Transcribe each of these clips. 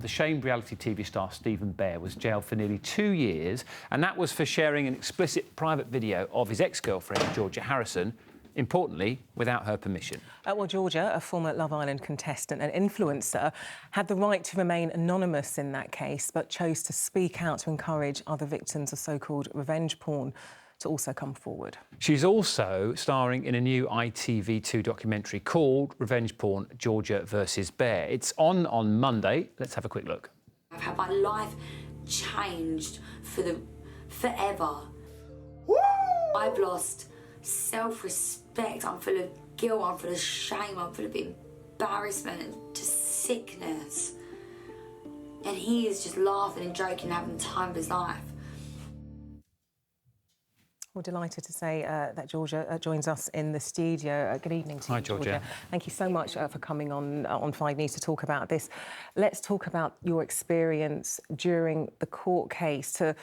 The shamed reality TV star Stephen Bear was jailed for nearly 2 years, and that was for sharing an explicit private video of his ex-girlfriend, Georgia Harrison, importantly, without her permission. Well, Georgia, a former Love Island contestant and influencer, had the right to remain anonymous in that case, but chose to speak out to encourage other victims of so-called revenge porn to also come forward. She's also starring in a new ITV2 documentary called Revenge Porn, Georgia versus Bear. It's on Monday. Let's have a quick look. I've had my life changed forever. Woo! I've lost self-respect. I'm full of guilt, I'm full of shame, I'm full of embarrassment and just sickness. And he is just laughing and joking, having the time of his life. We're delighted to say that Georgia joins us in the studio. Good evening to you, Hi, Georgia. Thank you so much for coming on 5 News to talk about this. Let's talk about your experience during the court case to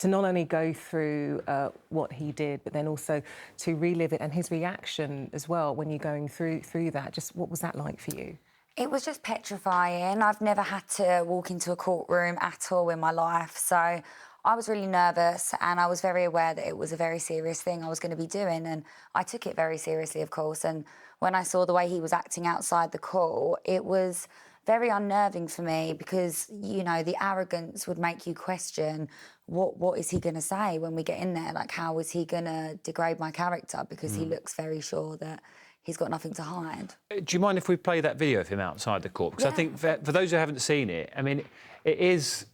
not only go through what he did, but then also to relive it and his reaction as well when you're going through that. Just what was that like for you? It was just petrifying. I've never had to walk into a courtroom at all in my life, so I was really nervous and I was very aware that it was a very serious thing I was going to be doing, and I took it very seriously, of course. And when I saw the way he was acting outside the court, it was very unnerving for me because, you know, the arrogance would make you question what is he going to say when we get in there? Like, how is he going to degrade my character? Because he looks very sure that he's got nothing to hide. Do you mind if we play that video of him outside the court? Because I think for those who haven't seen it, I mean, it is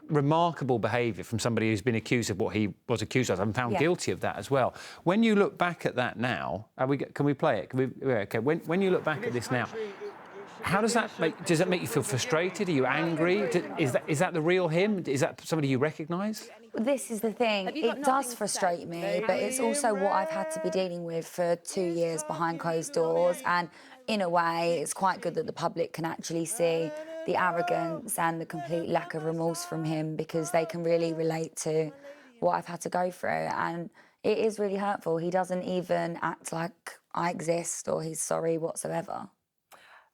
remarkable behaviour from somebody who's been accused of what he was accused of and found guilty of that as well. When you look back at that now, can we play it? Okay. When you look back at this now, how does that make you feel frustrated? Are you angry? Is that the real him? Is that somebody you recognise? This is the thing. It does frustrate me, but it's also what I've had to be dealing with for 2 years behind closed doors. And in a way, it's quite good that the public can actually see the arrogance and the complete lack of remorse from him, because they can really relate to what I've had to go through. And it is really hurtful. He doesn't even act like I exist or he's sorry whatsoever.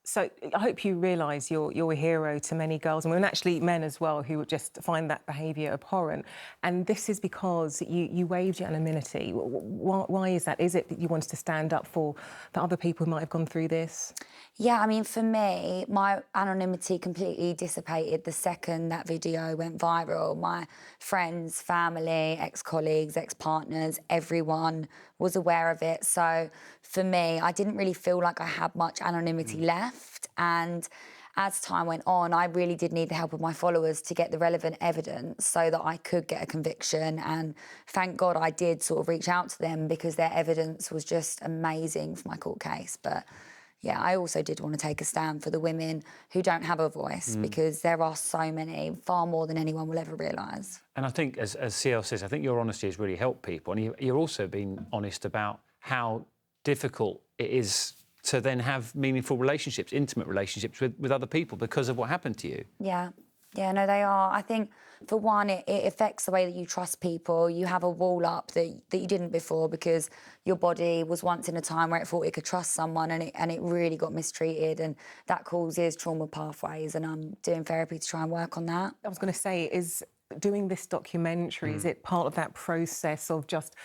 So I hope you realise you're a hero to many girls, and actually men as well, who would just find that behaviour abhorrent. And this is because you waived your anonymity. Why is that? Is it that you wanted to stand up for other people who might have gone through this? Yeah, I mean, for me, my anonymity completely dissipated the second that video went viral. My friends, family, ex-colleagues, ex-partners, everyone was aware of it. So for me, I didn't really feel like I had much anonymity left. And as time went on, I really did need the help of my followers to get the relevant evidence so that I could get a conviction. And thank God I did sort of reach out to them, because their evidence was just amazing for my court case. But yeah, I also did want to take a stand for the women who don't have a voice, because there are so many, far more than anyone will ever realise. And I think, as CL says, I think your honesty has really helped people. And you're also being honest about how difficult it is to then have meaningful relationships, intimate relationships with other people because of what happened to you. Yeah, no, they are. I think, for one, it affects the way that you trust people. You have a wall up that you didn't before, because your body was once in a time where it thought it could trust someone, and it really got mistreated, and that causes trauma pathways, and I'm doing therapy to try and work on that. I was going to say, is doing this documentary, is it part of that process of just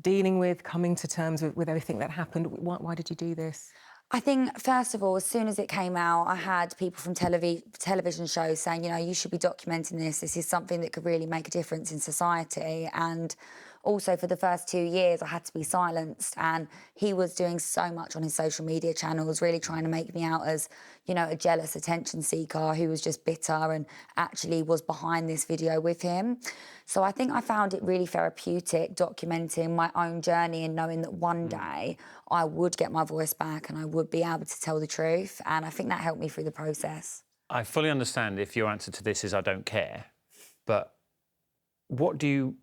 dealing with, coming to terms with everything that happened? Why did you do this? I think, first of all, as soon as it came out, I had people from television shows saying, you know, you should be documenting this. This is something that could really make a difference in society. And also, for the first 2 years, I had to be silenced. And he was doing so much on his social media channels, really trying to make me out as, you know, a jealous attention seeker who was just bitter and actually was behind this video with him. So I think I found it really therapeutic documenting my own journey and knowing that one day I would get my voice back and I would be able to tell the truth. And I think that helped me through the process. I fully understand if your answer to this is I don't care, but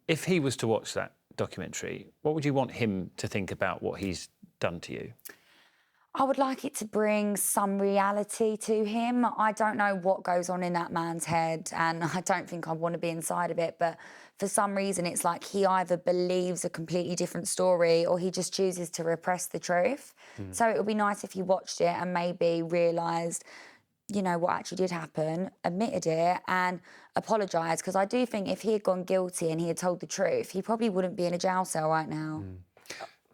if he was to watch that documentary, what would you want him to think about what he's done to you? I would like it to bring some reality to him. I don't know what goes on in that man's head, and I don't think I want to be inside of it, but for some reason it's like he either believes a completely different story or he just chooses to repress the truth. So it would be nice if he watched it and maybe realised you know, what actually did happen, admitted it and apologised, because I do think if he had gone guilty and he had told the truth, he probably wouldn't be in a jail cell right now.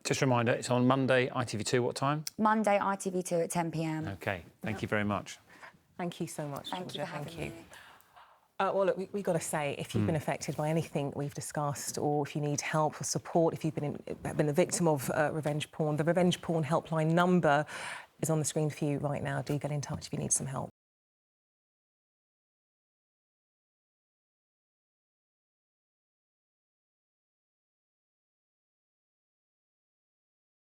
Just a reminder, it's on Monday, ITV2, what time? Monday, ITV2 at 10 p.m. OK, thank you very much. Thank you so much, Thank you Georgia. for having me. Well, look, we've got to say, if you've been affected by anything we've discussed, or if you need help or support, if you've been a victim of revenge porn, the Revenge Porn Helpline number is on the screen for you right now. Do get in touch if you need some help.